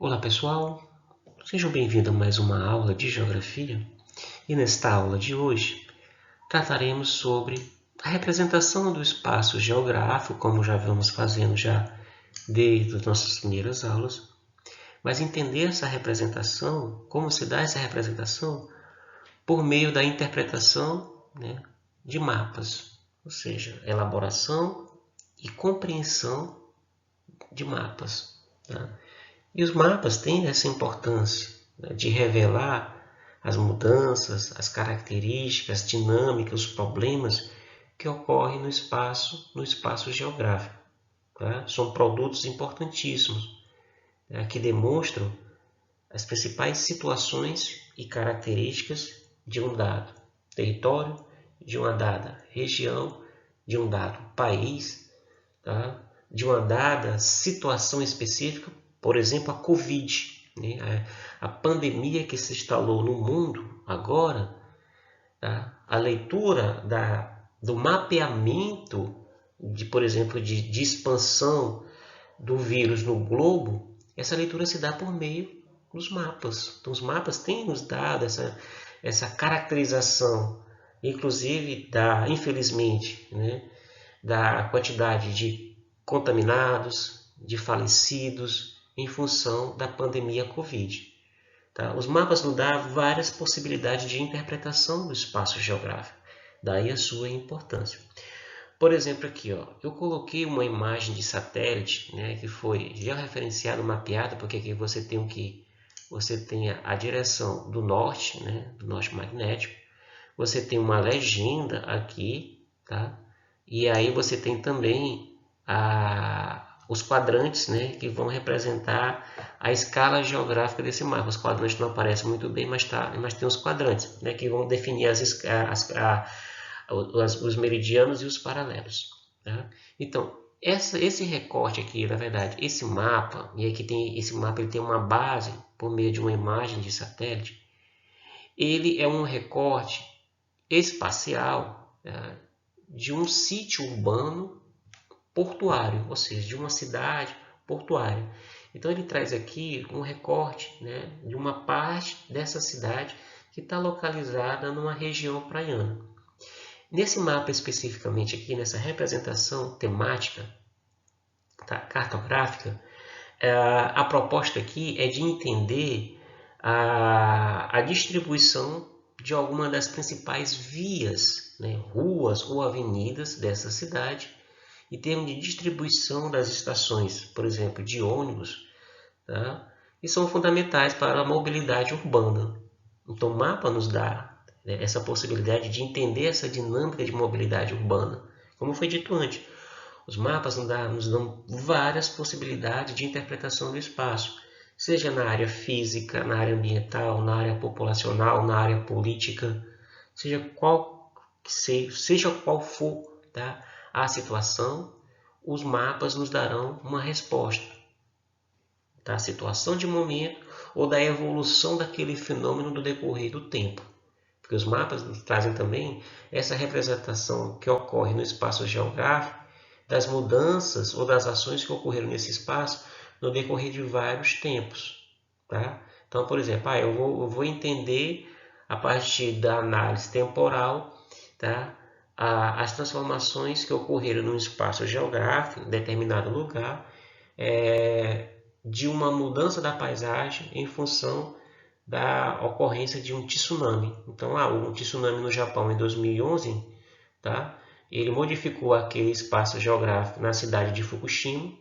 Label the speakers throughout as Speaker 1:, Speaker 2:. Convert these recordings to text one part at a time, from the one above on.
Speaker 1: Olá pessoal, sejam bem-vindos a mais uma aula de Geografia e nesta aula de hoje trataremos sobre a representação do espaço geográfico, como já vamos fazendo desde as nossas primeiras aulas, mas entender essa representação, como se dá essa representação, por meio da interpretação, de mapas, ou seja, elaboração e compreensão de mapas. Tá? E os mapas têm essa importância, de revelar as mudanças, as características, as dinâmicas, os problemas que ocorrem no espaço geográfico. Tá? São produtos importantíssimos, que demonstram as principais situações e características de um dado território, de uma dada região, de um dado país, tá? De uma dada situação específica, por exemplo, a Covid, né? A pandemia que se instalou no mundo agora, tá? A leitura do mapeamento, por exemplo, de expansão do vírus no globo, essa leitura se dá por meio dos mapas. Então, os mapas têm nos dado essa caracterização, inclusive, infelizmente, da quantidade de contaminados, de falecidos, em função da pandemia Covid. Tá? Os mapas nos dão várias possibilidades de interpretação do espaço geográfico, daí a sua importância. Por exemplo, aqui, eu coloquei uma imagem de satélite, que foi georreferenciada, mapeada, porque aqui você tem a direção do norte, do norte magnético, você tem uma legenda aqui, tá? E aí você tem também os quadrantes, que vão representar a escala geográfica desse mapa. Os quadrantes não aparecem muito bem, mas tem os quadrantes, que vão definir os meridianos e os paralelos. Tá? Então, esse recorte aqui, na verdade, esse mapa, e aqui esse mapa ele tem uma base por meio de uma imagem de satélite, ele é um recorte espacial, de um sítio urbano portuário, ou seja, de uma cidade portuária. Então ele traz aqui um recorte, de uma parte dessa cidade que está localizada numa região praiana. Nesse mapa especificamente aqui, nessa representação temática, tá, cartográfica, a proposta aqui é de entender a distribuição de alguma das principais vias, ruas ou avenidas dessa cidade, em termos de distribuição das estações, por exemplo, de ônibus, tá? E são fundamentais para a mobilidade urbana. Então o mapa nos dá essa possibilidade de entender essa dinâmica de mobilidade urbana. Como foi dito antes, os mapas nos dão várias possibilidades de interpretação do espaço, seja na área física, na área ambiental, na área populacional, na área política, seja qual for, tá, a situação, os mapas nos darão uma resposta da situação de momento ou da evolução daquele fenômeno no decorrer do tempo. Porque os mapas nos trazem também essa representação que ocorre no espaço geográfico das mudanças ou das ações que ocorreram nesse espaço no decorrer de vários tempos. Tá? Então, por exemplo, eu vou entender a partir da análise temporal, tá, as transformações que ocorreram num espaço geográfico, em determinado lugar, de uma mudança da paisagem em função da ocorrência de um tsunami. Então, um tsunami no Japão em 2011, tá? Ele modificou aquele espaço geográfico na cidade de Fukushima.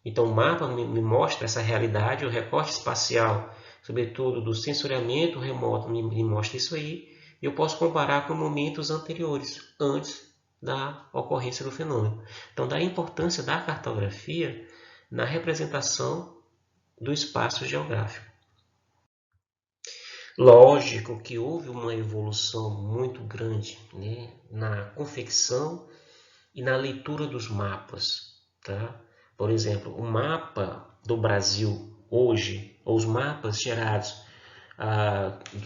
Speaker 1: Então, o mapa me mostra essa realidade, o recorte espacial, sobretudo do sensoriamento remoto, me mostra isso aí. E eu posso comparar com momentos anteriores, antes da ocorrência do fenômeno. Então, da importância da cartografia na representação do espaço geográfico. Lógico que houve uma evolução muito grande, na confecção e na leitura dos mapas. Tá? Por exemplo, o mapa do Brasil hoje, ou os mapas gerados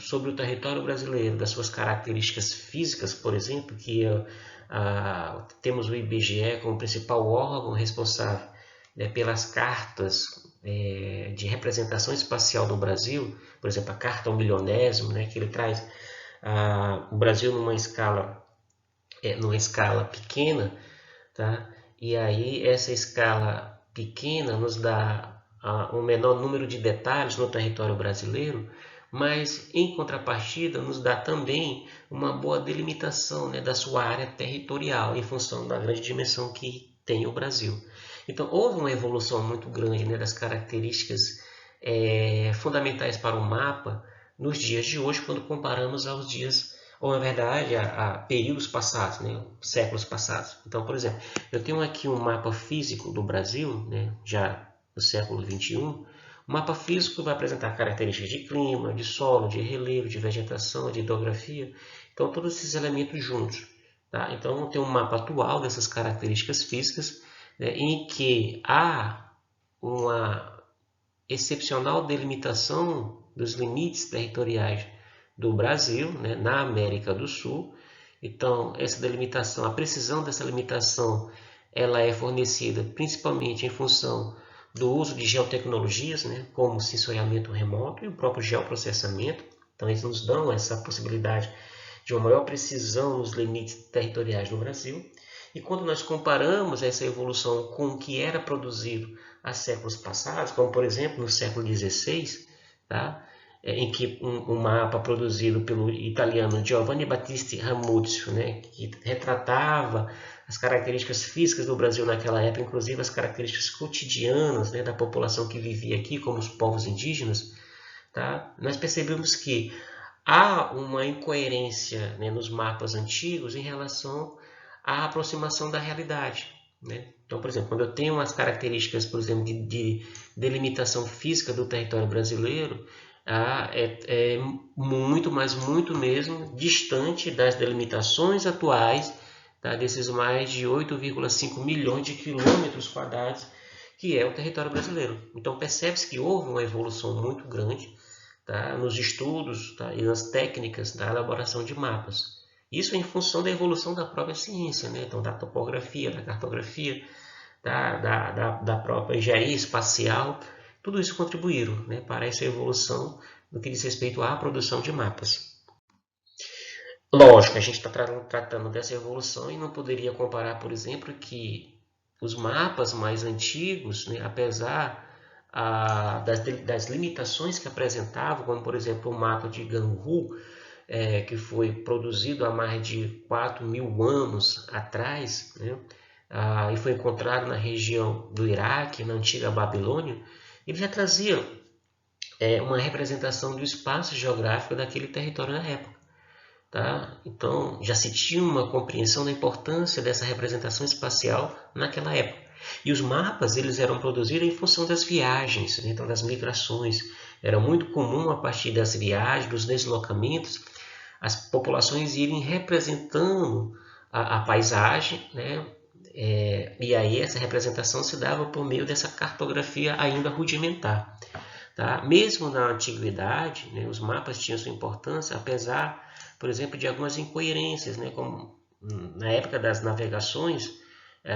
Speaker 1: sobre o território brasileiro, das suas características físicas, por exemplo, que temos o IBGE como principal órgão responsável, pelas cartas de representação espacial do Brasil, por exemplo, a Carta ao Milionésimo, né, que ele traz o Brasil numa escala pequena, tá? E aí essa escala pequena nos dá um menor número de detalhes no território brasileiro, mas em contrapartida nos dá também uma boa delimitação, né, da sua área territorial em função da grande dimensão que tem o Brasil. Então houve uma evolução muito grande, né, das características fundamentais para o mapa nos dias de hoje, quando comparamos aos dias, ou na verdade a períodos passados, né, séculos passados. Então, por exemplo, eu tenho aqui um mapa físico do Brasil, né, já do século XXI. O mapa físico vai apresentar características de clima, de solo, de relevo, de vegetação, de hidrografia. Então, todos esses elementos juntos. Tá? Então, tem um mapa atual dessas características físicas, né, em que há uma excepcional delimitação dos limites territoriais do Brasil, né, na América do Sul. Então, essa delimitação, a precisão dessa limitação, ela é fornecida principalmente em função do uso de geotecnologias, né, como o sensoriamento remoto e o próprio geoprocessamento. Então, eles nos dão essa possibilidade de uma maior precisão nos limites territoriais no Brasil. E quando nós comparamos essa evolução com o que era produzido há séculos passados, como por exemplo no século XVI, tá? Em que um mapa produzido pelo italiano Giovanni Battista Ramuzio, né, que retratava as características físicas do Brasil naquela época, inclusive as características cotidianas, né, da população que vivia aqui, como os povos indígenas, tá? Nós percebemos que há uma incoerência, né, nos mapas antigos em relação à aproximação da realidade, né? Então, por exemplo, quando eu tenho as características, por exemplo, de delimitação física do território brasileiro, é muito, mas muito mesmo, distante das delimitações atuais, tá, desses mais de 8,5 milhões de quilômetros quadrados que é o território brasileiro. Então, percebe-se que houve uma evolução muito grande, tá, nos estudos, tá, e nas técnicas da elaboração de mapas. Isso em função da evolução da própria ciência, né? Então, da topografia, da cartografia, da própria engenharia espacial, tudo isso contribuíram, né, para essa evolução no que diz respeito à produção de mapas. Lógico, a gente está tratando dessa evolução e não poderia comparar, por exemplo, que os mapas mais antigos, né, apesar das limitações que apresentavam, como por exemplo o mapa de Ganhu, que foi produzido há mais de 4.000 anos atrás, né, e foi encontrado na região do Iraque, na antiga Babilônia, ele já trazia uma representação do espaço geográfico daquele território na época. Tá? Então, já se tinha uma compreensão da importância dessa representação espacial naquela época. E os mapas eles eram produzidos em função das viagens, né? Então das migrações. Era muito comum, a partir das viagens, dos deslocamentos, as populações irem representando a paisagem, né? E aí essa representação se dava por meio dessa cartografia ainda rudimentar. Tá? Mesmo na antiguidade, né, os mapas tinham sua importância, apesar, por exemplo, de algumas incoerências, né, como na época das navegações,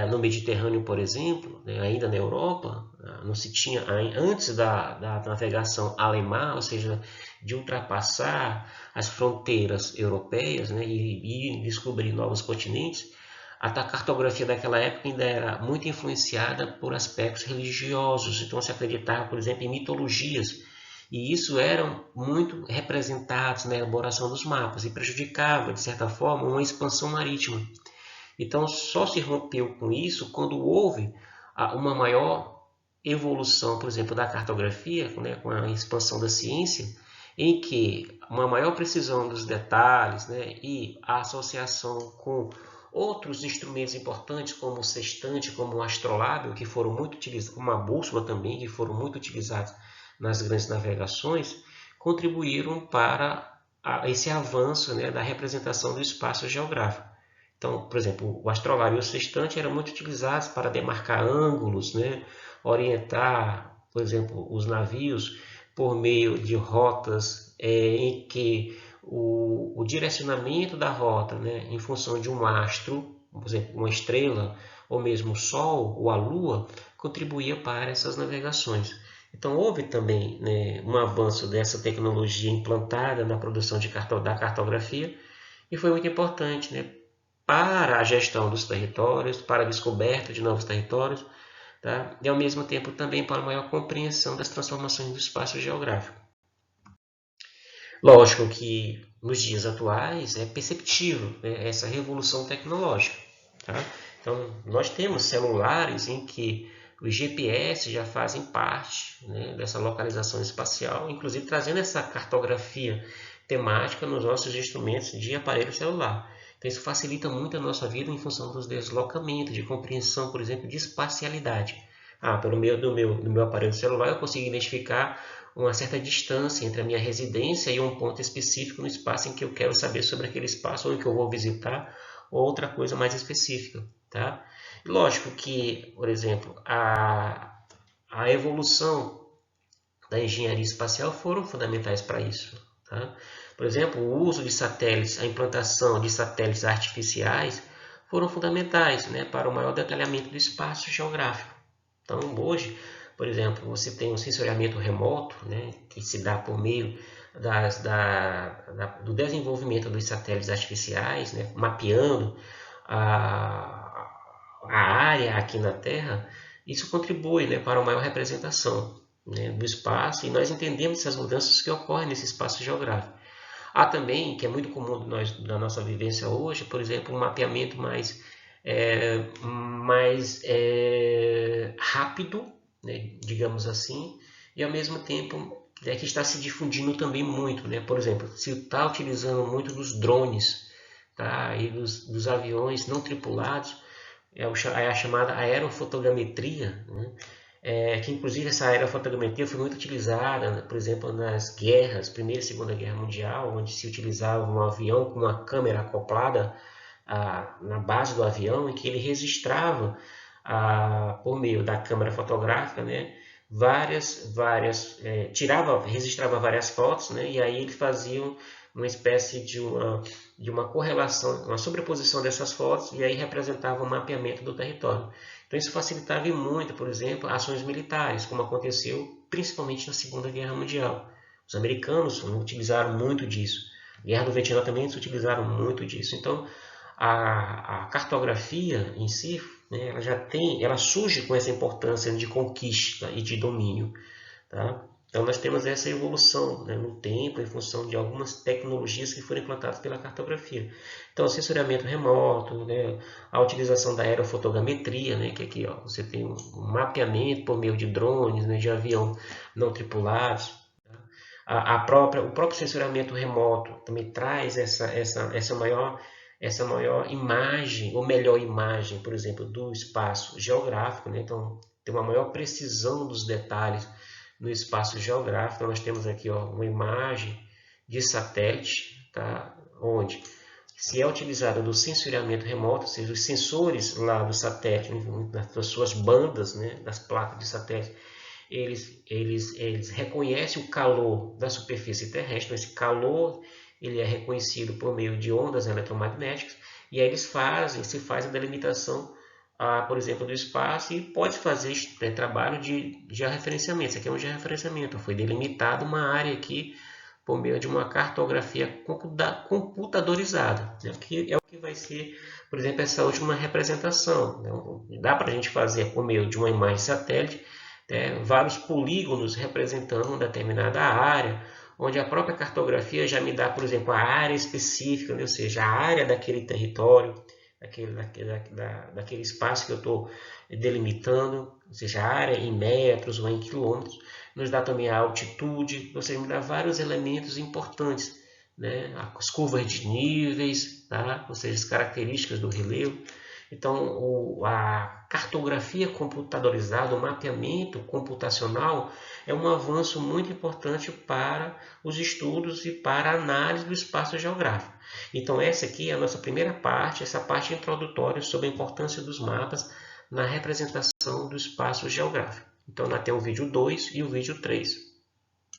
Speaker 1: no Mediterrâneo, por exemplo, né, ainda na Europa, não se tinha, antes da navegação além-mar, ou seja, de ultrapassar as fronteiras europeias, né, e descobrir novos continentes, a cartografia daquela época ainda era muito influenciada por aspectos religiosos, então se acreditava, por exemplo, em mitologias, e isso era muito representado na elaboração dos mapas e prejudicava, de certa forma, uma expansão marítima. Então só se rompeu com isso quando houve uma maior evolução, por exemplo, da cartografia, né, com a expansão da ciência, em que uma maior precisão dos detalhes, né, e a associação com outros instrumentos importantes, como o sextante, como o astrolábio, que foram muito utilizados, como a bússola também, que foram muito utilizados nas grandes navegações, contribuíram para esse avanço, né, da representação do espaço geográfico. Então, por exemplo, o astrolábio e o sextante eram muito utilizados para demarcar ângulos, né, orientar, por exemplo, os navios por meio de rotas em que o direcionamento da rota, né, em função de um astro, por exemplo, uma estrela ou mesmo o Sol ou a Lua, contribuía para essas navegações. Então houve também, né, um avanço dessa tecnologia implantada na produção da cartografia e foi muito importante, né, para a gestão dos territórios, para a descoberta de novos territórios, tá? E ao mesmo tempo também para a maior compreensão das transformações do espaço geográfico. Lógico que nos dias atuais é perceptível, né, essa revolução tecnológica. Tá? Então, nós temos celulares em que os GPS já fazem parte, né, dessa localização espacial, inclusive trazendo essa cartografia temática nos nossos instrumentos de aparelho celular. Então, isso facilita muito a nossa vida em função dos deslocamentos, de compreensão, por exemplo, de espacialidade. Pelo meio do meu aparelho celular, eu consigo identificar uma certa distância entre a minha residência e um ponto específico no espaço em que eu quero saber sobre aquele espaço ou em que eu vou visitar, ou outra coisa mais específica. Tá? Lógico que, por exemplo, a evolução da engenharia espacial foram fundamentais para isso. Tá? Por exemplo, o uso de satélites, a implantação de satélites artificiais foram fundamentais, né, para o maior detalhamento do espaço geográfico. Então, hoje, por exemplo, você tem um sensoriamento remoto, né, que se dá por meio do desenvolvimento dos satélites artificiais, né, mapeando a área aqui na Terra. Isso contribui, né, para uma maior representação, né, do espaço, e nós entendemos essas mudanças que ocorrem nesse espaço geográfico. Há também, que é muito comum da nossa vivência hoje, por exemplo, um mapeamento mais rápido, né, digamos assim, e ao mesmo tempo que está se difundindo também muito, né? Por exemplo, se está utilizando muito dos drones, tá? E dos aviões não tripulados, é a chamada aerofotogrametria, né? Que inclusive essa aerofotogrametria foi muito utilizada, por exemplo, nas guerras, Primeira e Segunda Guerra Mundial, onde se utilizava um avião com uma câmera acoplada na base do avião, em que ele registrava, por meio da câmera fotográfica, né, registrava várias fotos, né, e aí eles faziam uma espécie de uma correlação, uma sobreposição dessas fotos, e aí representava o mapeamento do território. Então isso facilitava muito, por exemplo, ações militares, como aconteceu principalmente na Segunda Guerra Mundial. Os americanos utilizaram muito disso. A Guerra do Vietnã também se utilizaram muito disso. Então, a cartografia em si, né, ela surge com essa importância de conquista e de domínio. Tá? Então nós temos essa evolução, né, no tempo, em função de algumas tecnologias que foram implantadas pela cartografia. Então, o sensoriamento remoto, né, a utilização da aerofotogrametria, né, que aqui você tem um mapeamento por meio de drones, né, de avião não tripulados. Tá? O próprio sensoriamento remoto também traz essa maior imagem, ou melhor imagem, por exemplo, do espaço geográfico. Né? Então, tem uma maior precisão dos detalhes no espaço geográfico. Então, nós temos aqui uma imagem de satélite, tá? Onde se é utilizado do sensoriamento remoto, ou seja, os sensores lá do satélite, nas suas bandas, né, das placas de satélite, eles reconhecem o calor da superfície terrestre. Então, esse calor ele é reconhecido por meio de ondas eletromagnéticas, e aí se faz a delimitação, por exemplo, do espaço, e pode fazer trabalho de georreferenciamento. Isso aqui é um georreferenciamento, foi delimitada uma área aqui por meio de uma cartografia computadorizada, né? Que é o que vai ser, por exemplo, essa última representação. Então, dá para a gente fazer por meio de uma imagem satélite, né, vários polígonos representando uma determinada área, onde a própria cartografia já me dá, por exemplo, a área específica, né? Ou seja, a área daquele território, daquele espaço que eu estou delimitando, ou seja, a área em metros ou em quilômetros. Nos dá também a altitude, ou seja, me dá vários elementos importantes, né? As curvas de níveis, tá? Ou seja, as características do relevo. Então, a cartografia computadorizada, o mapeamento computacional é um avanço muito importante para os estudos e para a análise do espaço geográfico. Então, essa aqui é a nossa primeira parte, essa parte introdutória sobre a importância dos mapas na representação do espaço geográfico. Então, nós temos o vídeo 2 e o vídeo 3.